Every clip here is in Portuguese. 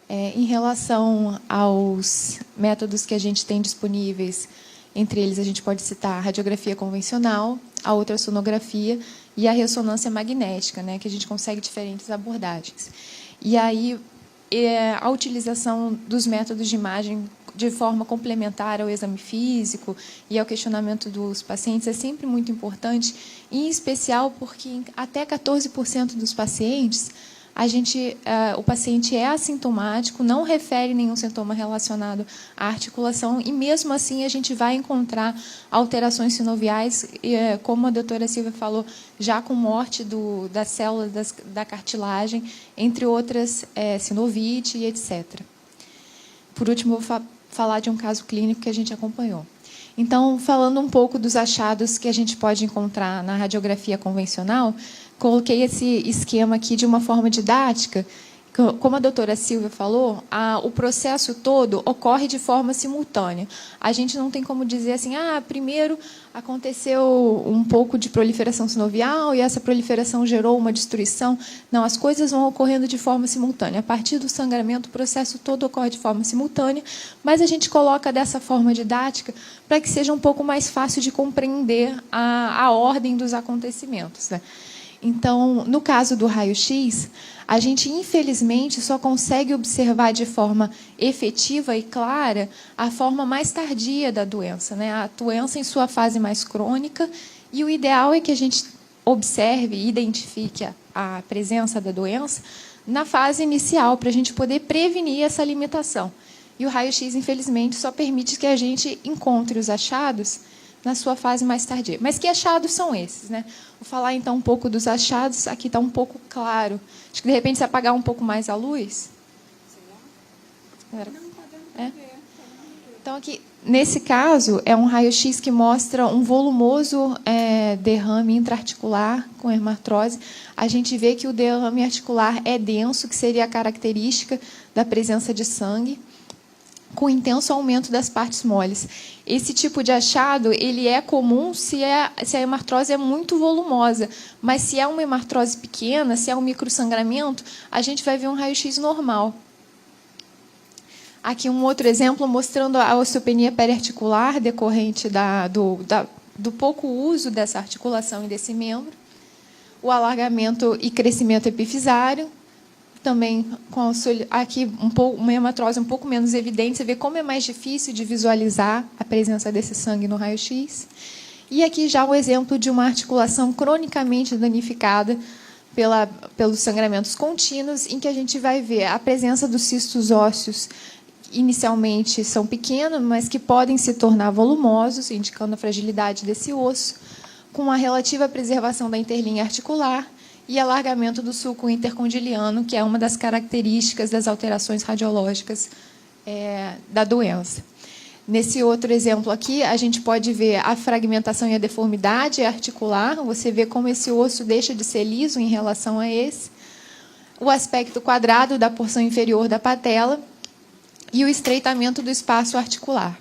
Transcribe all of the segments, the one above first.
Em relação aos métodos que a gente tem disponíveis, entre eles a gente pode citar a radiografia convencional, a ultrassonografia e a ressonância magnética, né, que a gente consegue diferentes abordagens. E aí, a utilização dos métodos de imagem de forma complementar ao exame físico e ao questionamento dos pacientes é sempre muito importante, em especial porque até 14% dos pacientes, o paciente é assintomático, não refere nenhum sintoma relacionado à articulação, e mesmo assim a gente vai encontrar alterações sinoviais, como a doutora Silvia falou, já com morte das células da cartilagem, entre outras, sinovite e etc. Por último, vou falar de um caso clínico que a gente acompanhou. Então, falando um pouco dos achados que a gente pode encontrar na radiografia convencional, coloquei esse esquema aqui de uma forma didática. Como a doutora Silvia falou, o processo todo ocorre de forma simultânea. A gente não tem como dizer assim, primeiro aconteceu um pouco de proliferação sinovial e essa proliferação gerou uma destruição. Não, as coisas vão ocorrendo de forma simultânea. A partir do sangramento, o processo todo ocorre de forma simultânea, mas a gente coloca dessa forma didática para que seja um pouco mais fácil de compreender a ordem dos acontecimentos, né? Então, no caso do raio-x, a gente, infelizmente, só consegue observar de forma efetiva e clara a forma mais tardia da doença, né? A doença em sua fase mais crônica, e o ideal é que a gente observe e identifique a presença da doença na fase inicial, para a gente poder prevenir essa limitação. E o raio-x, infelizmente, só permite que a gente encontre os achados na sua fase mais tardia. Mas que achados são esses, né? Vou falar, então, um pouco dos achados. Aqui está um pouco claro. Acho que, de repente, se apagar um pouco mais a luz. Então, aqui, nesse caso, é um raio-x que mostra um volumoso derrame intraarticular com hemartrose. A gente vê que o derrame articular é denso, que seria a característica da presença de sangue, com intenso aumento das partes moles. Esse tipo de achado ele é comum se a hemartrose é muito volumosa, mas se é uma hemartrose pequena, se é um microsangramento, a gente vai ver um raio-x normal. Aqui um outro exemplo mostrando a osteopenia periarticular decorrente do pouco uso dessa articulação e desse membro, o alargamento e crescimento epifisário, também com aqui uma hematrose um pouco menos evidente. Você vê como é mais difícil de visualizar a presença desse sangue no raio-x. E aqui já o exemplo de uma articulação cronicamente danificada pelos sangramentos contínuos, em que a gente vai ver a presença dos cistos ósseos. Inicialmente são pequenos, mas que podem se tornar volumosos, indicando a fragilidade desse osso, com a relativa preservação da interlinha articular e alargamento do sulco intercondiliano, que é uma das características das alterações radiológicas da doença. Nesse outro exemplo aqui, a gente pode ver a fragmentação e a deformidade articular. Você vê como esse osso deixa de ser liso em relação a esse. O aspecto quadrado da porção inferior da patela e o estreitamento do espaço articular.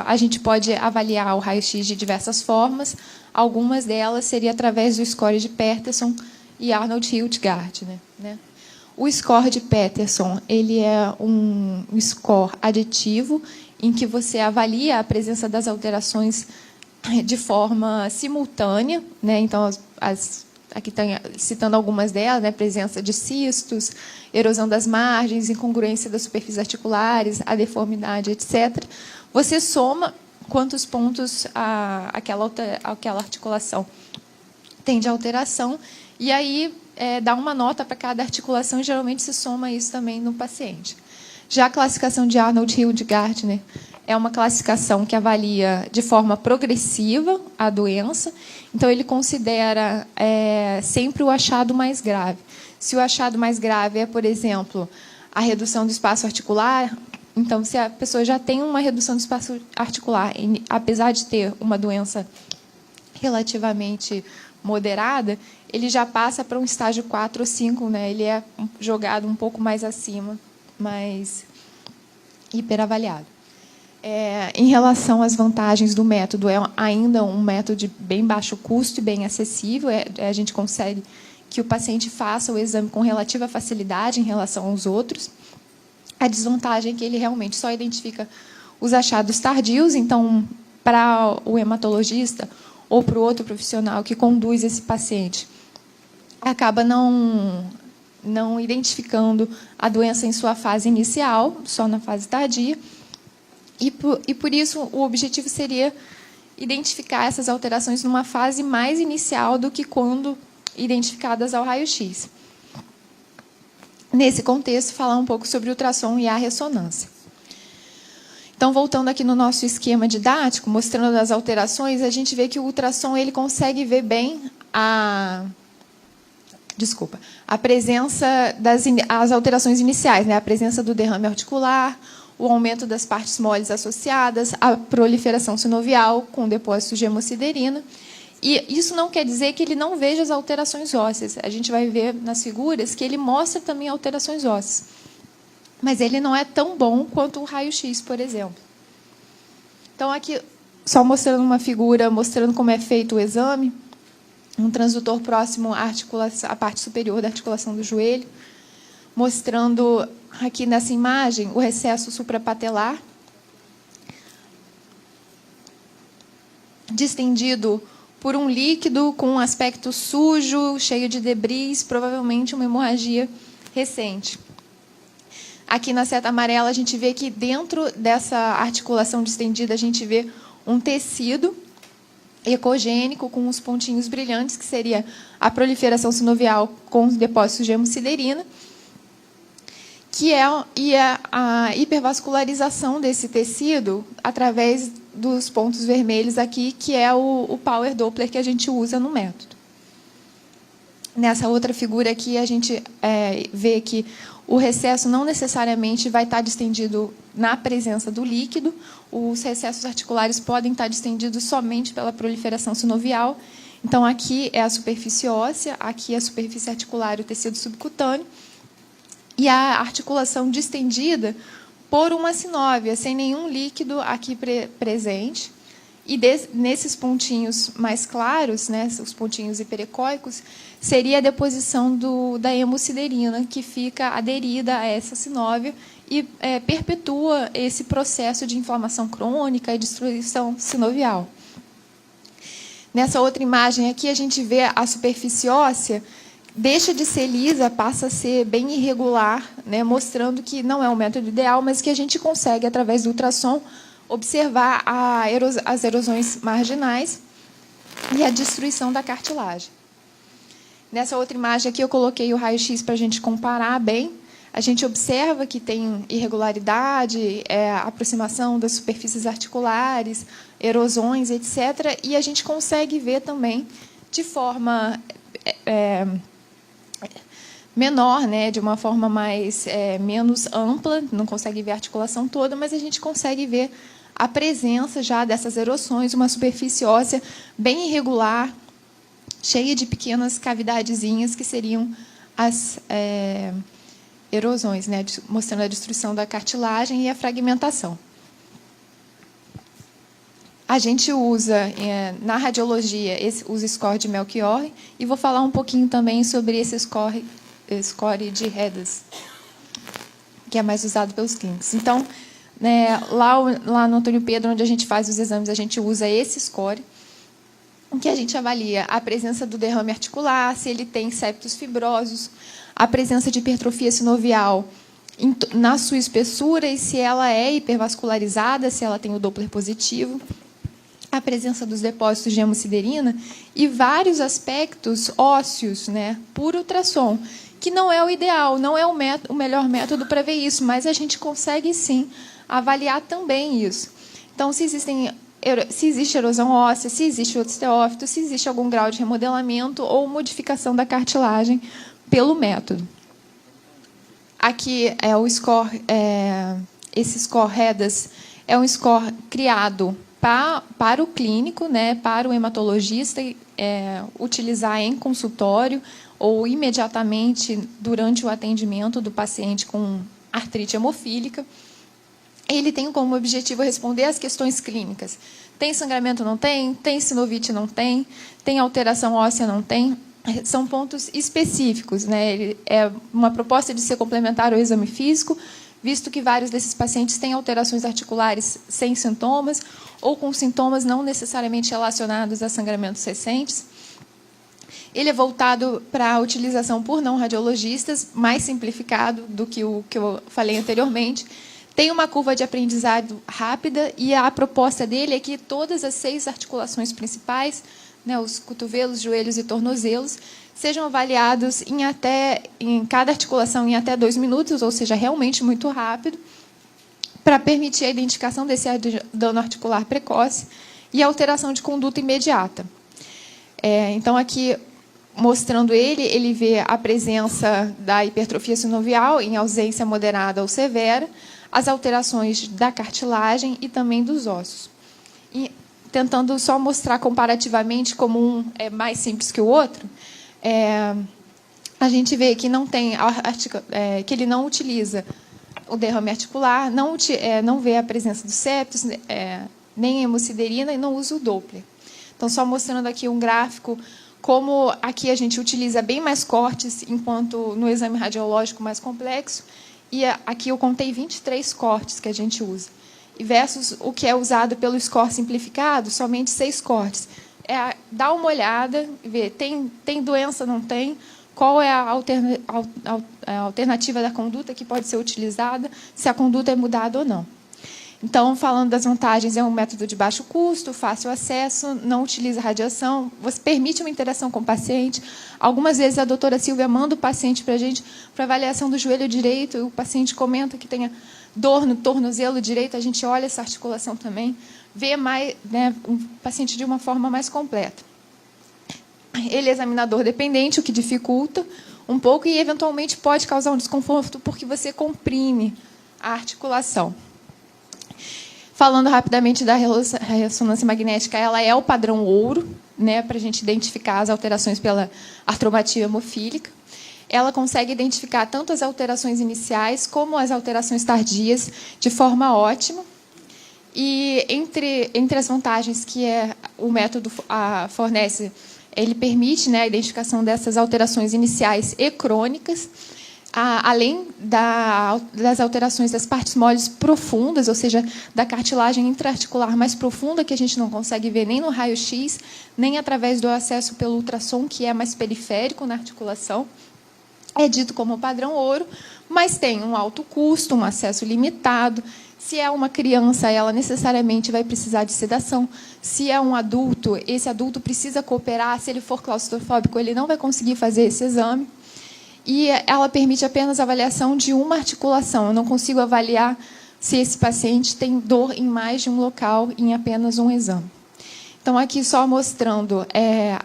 A gente pode avaliar o raio-x de diversas formas. Algumas delas seriam através do score de Peterson e Arnold-Hiltgard, né? O score de Peterson ele é um score aditivo em que você avalia a presença das alterações de forma simultânea, né? Então, aqui está citando algumas delas, né? Presença de cistos, erosão das margens, incongruência das superfícies articulares, a deformidade, etc. Você soma quantos pontos aquela articulação tem de alteração, e aí dá uma nota para cada articulação, e geralmente se soma isso também no paciente. Já a classificação de Arnold-Hiltgard, né, é uma classificação que avalia de forma progressiva a doença, então ele considera sempre o achado mais grave. Se o achado mais grave é, por exemplo, a redução do espaço articular, então, se a pessoa já tem uma redução do espaço articular, apesar de ter uma doença relativamente moderada, ele já passa para um estágio 4 ou 5, né? Ele é jogado um pouco mais acima, mais hiperavaliado. Em relação às vantagens do método, é ainda um método de bem baixo custo e bem acessível. A gente consegue que o paciente faça o exame com relativa facilidade em relação aos outros. A desvantagem é que ele realmente só identifica os achados tardios, então, para o hematologista ou para o outro profissional que conduz esse paciente, acaba não identificando a doença em sua fase inicial, só na fase tardia, e por isso o objetivo seria identificar essas alterações numa fase mais inicial do que quando identificadas ao raio-x. Nesse contexto, falar um pouco sobre o ultrassom e a ressonância. Então, voltando aqui no nosso esquema didático, mostrando as alterações, a gente vê que o ultrassom ele consegue ver bem a presença as alterações iniciais, né? A presença do derrame articular, o aumento das partes moles associadas, a proliferação sinovial com depósitos de hemosiderina. E isso não quer dizer que ele não veja as alterações ósseas. A gente vai ver nas figuras que ele mostra também alterações ósseas. Mas ele não é tão bom quanto o raio-x, por exemplo. Então, aqui, só mostrando uma figura, mostrando como é feito o exame. Um transdutor próximo à parte superior da articulação do joelho, mostrando aqui nessa imagem o recesso suprapatelar, distendido por um líquido com um aspecto sujo, cheio de debris, provavelmente uma hemorragia recente. Aqui na seta amarela, a gente vê que dentro dessa articulação distendida, a gente vê um tecido ecogênico com os pontinhos brilhantes, que seria a proliferação sinovial com os depósitos de hemosiderina, que é a hipervascularização desse tecido através dos pontos vermelhos aqui, que é o Power Doppler que a gente usa no método. Nessa outra figura aqui, a gente vê que o recesso não necessariamente vai estar distendido na presença do líquido. Os recessos articulares podem estar distendidos somente pela proliferação sinovial. Então, aqui é a superfície óssea, aqui é a superfície articular e o tecido subcutâneo. E a articulação distendida por uma sinóvia, sem nenhum líquido aqui presente. E nesses pontinhos mais claros, né, os pontinhos hiperecóicos, seria a deposição da hemosiderina, que fica aderida a essa sinóvia e perpetua esse processo de inflamação crônica e destruição sinovial. Nessa outra imagem aqui, a gente vê a superfície óssea deixa de ser lisa, passa a ser bem irregular, né, mostrando que não é o método ideal, mas que a gente consegue, através do ultrassom, observar as erosões marginais e a destruição da cartilagem. Nessa outra imagem aqui, eu coloquei o raio-x para a gente comparar bem. A gente observa que tem irregularidade, aproximação das superfícies articulares, erosões, etc. E a gente consegue ver também, de forma menor, né, de uma forma menos ampla, não consegue ver a articulação toda, mas a gente consegue ver a presença já dessas erosões, uma superfície óssea bem irregular, cheia de pequenas cavidadezinhas que seriam as erosões, né, mostrando a destruição da cartilagem e a fragmentação. A gente usa, na radiologia, os score de Melchior, e vou falar um pouquinho também sobre esse score de Redas, que é mais usado pelos clínicos. Então, né, lá no Antônio Pedro, onde a gente faz os exames, a gente usa esse score, em que a gente avalia a presença do derrame articular, se ele tem septos fibrosos, a presença de hipertrofia sinovial na sua espessura e se ela é hipervascularizada, se ela tem o Doppler positivo, a presença dos depósitos de hemosiderina e vários aspectos ósseos, né, por ultrassom, que não é o ideal, não é o melhor método para ver isso, mas a gente consegue, sim, avaliar também isso. Então, se existe erosão óssea, se existe osteófito, se existe algum grau de remodelamento ou modificação da cartilagem pelo método. Aqui é o score, esse score Redas é um score criado para o clínico, né, para o hematologista utilizar em consultório ou imediatamente durante o atendimento do paciente com artrite hemofílica. Ele tem como objetivo responder às questões clínicas. Tem sangramento? Não tem? Tem sinovite? Não tem? Tem alteração óssea? Não tem? são pontos específicos, né? Ele é uma proposta de ser complementar ao exame físico, visto que vários desses pacientes têm alterações articulares sem sintomas ou com sintomas não necessariamente relacionados a sangramentos recentes. Ele é voltado para a utilização por não radiologistas, mais simplificado do que o que eu falei anteriormente. Tem uma curva de aprendizado rápida e a proposta dele é que todas as 6 articulações principais, né, os cotovelos, joelhos e tornozelos, sejam avaliados em cada articulação em até 2 minutos, ou seja, realmente muito rápido, para permitir a identificação desse dano articular precoce e a alteração de conduta imediata. Então, aqui, mostrando ele vê a presença da hipertrofia sinovial em ausência moderada ou severa, as alterações da cartilagem e também dos ossos. E, tentando só mostrar comparativamente como um é mais simples que o outro, a gente vê que não tem que ele não utiliza o derrame articular, não vê a presença dos septos, nem hemosiderina e não usa o Doppler. Então, só mostrando aqui um gráfico como aqui a gente utiliza bem mais cortes, enquanto no exame radiológico mais complexo, e aqui eu contei 23 cortes que a gente usa, versus o que é usado pelo score simplificado, somente 6 cortes. Dá uma olhada, ver, tem doença, não tem, qual é a alternativa da conduta que pode ser utilizada, se a conduta é mudada ou não. Então, falando das vantagens, é um método de baixo custo, fácil acesso, não utiliza radiação, você permite uma interação com o paciente. Algumas vezes a doutora Silvia manda o paciente para a gente para avaliação do joelho direito, e o paciente comenta que tenha dor no tornozelo direito, a gente olha essa articulação também, vê mais, né, um paciente de uma forma mais completa. Ele é examinador dependente, o que dificulta um pouco e, eventualmente, pode causar um desconforto porque você comprime a articulação. Falando rapidamente da ressonância magnética, ela é o padrão ouro, né, para a gente identificar as alterações pela artromatia hemofílica. Ela consegue identificar tanto as alterações iniciais como as alterações tardias de forma ótima. E entre as vantagens que o método fornece, ele permite, né, a identificação dessas alterações iniciais e crônicas, além das alterações das partes moles profundas, ou seja, da cartilagem intraarticular mais profunda, que a gente não consegue ver nem no raio-x, nem através do acesso pelo ultrassom, que é mais periférico na articulação. É dito como padrão ouro, mas tem um alto custo, um acesso limitado. Se é uma criança, ela necessariamente vai precisar de sedação. Se é um adulto, esse adulto precisa cooperar. Se ele for claustrofóbico, ele não vai conseguir fazer esse exame. E ela permite apenas a avaliação de uma articulação. Eu não consigo avaliar se esse paciente tem dor em mais de um local em apenas um exame. Então, aqui só mostrando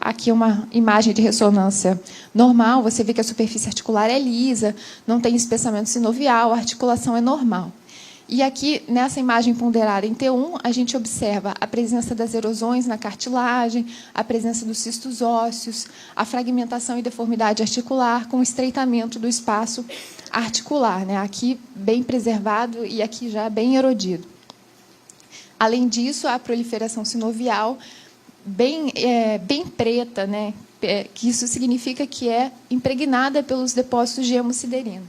aqui uma imagem de ressonância normal. Você vê que a superfície articular é lisa, não tem espessamento sinovial, a articulação é normal. E aqui, nessa imagem ponderada em T1, a gente observa a presença das erosões na cartilagem, a presença dos cistos ósseos, a fragmentação e deformidade articular, com estreitamento do espaço articular, né? Aqui bem preservado e aqui já bem erodido. Além disso, a proliferação sinovial bem preta, né? Que isso significa que é impregnada pelos depósitos de hemosiderina.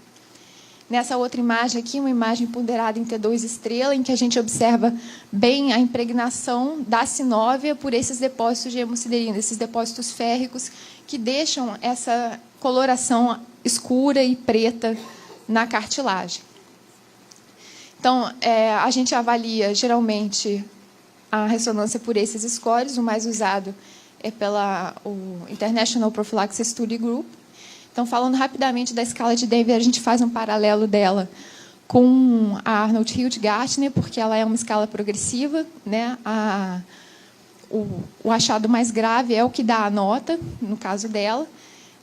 Nessa outra imagem aqui, uma imagem ponderada em T2 estrela, em que a gente observa bem a impregnação da sinóvia por esses depósitos de hemosiderina, esses depósitos férricos que deixam essa coloração escura e preta na cartilagem. Então, a gente avalia, geralmente, a ressonância por esses scores. O mais usado é o International Prophylaxis Study Group. Então, falando rapidamente da escala de Denver, a gente faz um paralelo dela com a Arnold Hildgartner, porque ela é uma escala progressiva, né? O achado mais grave é o que dá a nota, no caso dela.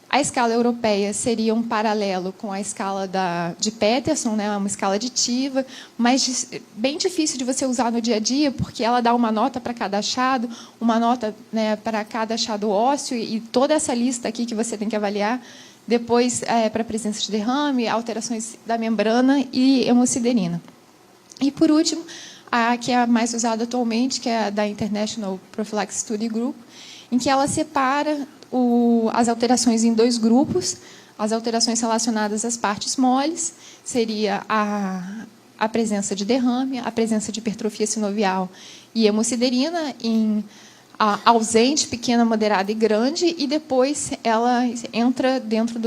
A escala europeia seria um paralelo com a escala de Peterson, né? Uma escala aditiva, mas bem difícil de você usar no dia a dia, porque ela dá uma nota para cada achado, uma nota, né, para cada achado ósseo, e toda essa lista aqui que você tem que avaliar. Depois, para a presença de derrame, alterações da membrana e hemosiderina. E, por último, a que é a mais usada atualmente, que é a da International Prophylaxis Study Group, em que ela separa as alterações em 2 grupos. As alterações relacionadas às partes moles seria a presença de derrame, a presença de hipertrofia sinovial e hemosiderina em ausente, pequena, moderada e grande, e depois ela entra dentro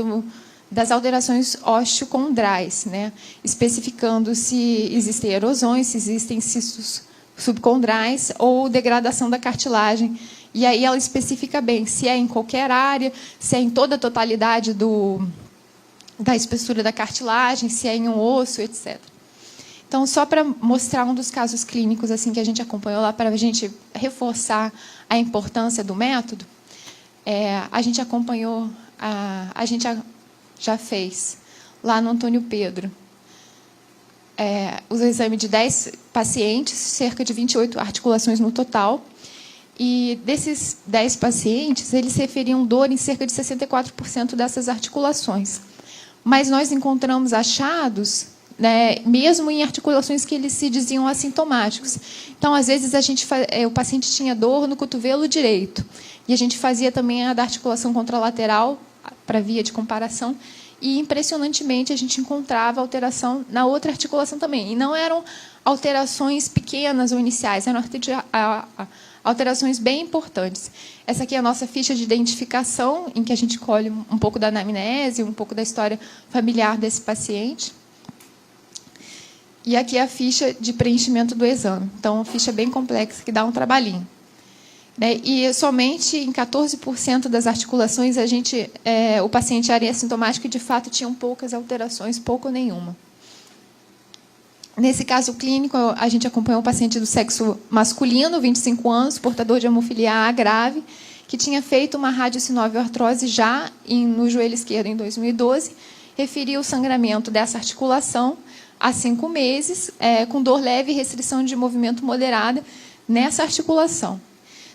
das alterações osteocondrais, né? Especificando se existem erosões, se existem cistos subcondrais ou degradação da cartilagem. E aí ela especifica bem se é em qualquer área, se é em toda a totalidade da espessura da cartilagem, se é em um osso, etc. Então, só para mostrar um dos casos clínicos assim que a gente acompanhou lá, para a gente reforçar a importância do método, a gente acompanhou, a gente já fez lá no Antônio Pedro o exame de 10 pacientes, cerca de 28 articulações no total, e desses 10 pacientes, eles referiam dor em cerca de 64% dessas articulações. Mas nós encontramos achados, né, mesmo em articulações que eles se diziam assintomáticos. Então, às vezes, o paciente tinha dor no cotovelo direito. E a gente fazia também a da articulação contralateral, para via de comparação, e, impressionantemente, a gente encontrava alteração na outra articulação também. E não eram alterações pequenas ou iniciais, eram alterações bem importantes. Essa aqui é a nossa ficha de identificação, em que a gente colhe um pouco da anamnese, um pouco da história familiar desse paciente. E aqui é a ficha de preenchimento do exame. Então, uma ficha bem complexa, que dá um trabalhinho. E somente em 14% das articulações o paciente era assintomático e, de fato, tinham poucas alterações, pouco ou nenhuma. Nesse caso clínico, a gente acompanhou um paciente do sexo masculino, 25 anos, portador de hemofilia A grave, que tinha feito uma radiosinóvio-artrose já no joelho esquerdo em 2012, referiu o sangramento dessa articulação há 5 meses, com dor leve e restrição de movimento moderada nessa articulação.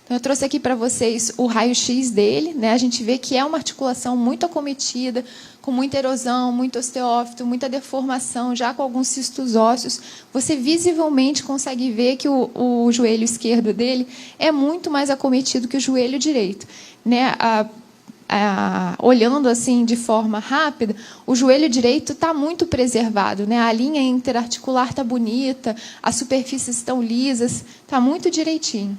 Então, eu trouxe aqui para vocês o raio-x dele, né? A gente vê que é uma articulação muito acometida, com muita erosão, muito osteófito, muita deformação, já com alguns cistos ósseos. Você visivelmente consegue ver que o joelho esquerdo dele é muito mais acometido que o joelho direito, né? Olhando assim de forma rápida, o joelho direito está muito preservado, né? A linha interarticular está bonita, as superfícies estão lisas, está muito direitinho.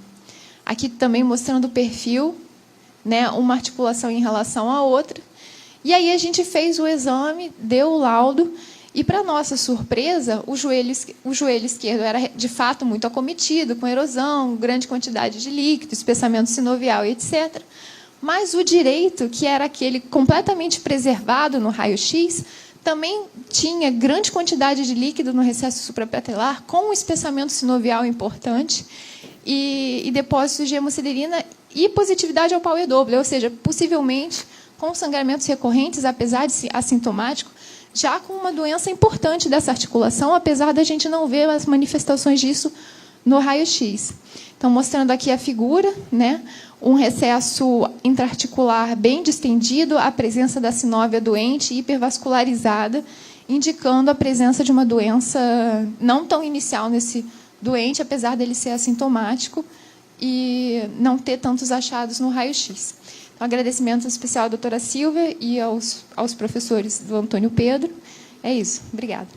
Aqui também mostrando o perfil, né? Uma articulação em relação à outra. E aí a gente fez o exame, deu o laudo, e, para nossa surpresa, o joelho esquerdo era, de fato, muito acometido, com erosão, grande quantidade de líquido, espessamento sinovial, etc. Mas o direito, que era aquele completamente preservado no raio-x, também tinha grande quantidade de líquido no recesso suprapatelar, com um espessamento sinovial importante, e depósitos de hemosiderina e positividade ao Pauer-Doppler, ou seja, possivelmente com sangramentos recorrentes, apesar de ser assintomático, já com uma doença importante dessa articulação, apesar da gente não ver as manifestações disso no raio-x. Então, mostrando aqui a figura, né? Um recesso intraarticular bem distendido, a presença da sinóvia doente hipervascularizada, indicando a presença de uma doença não tão inicial nesse doente, apesar dele ser assintomático e não ter tantos achados no raio-x. Então, agradecimento especial à doutora Silvia e aos professores do Antônio Pedro. É isso. Obrigada.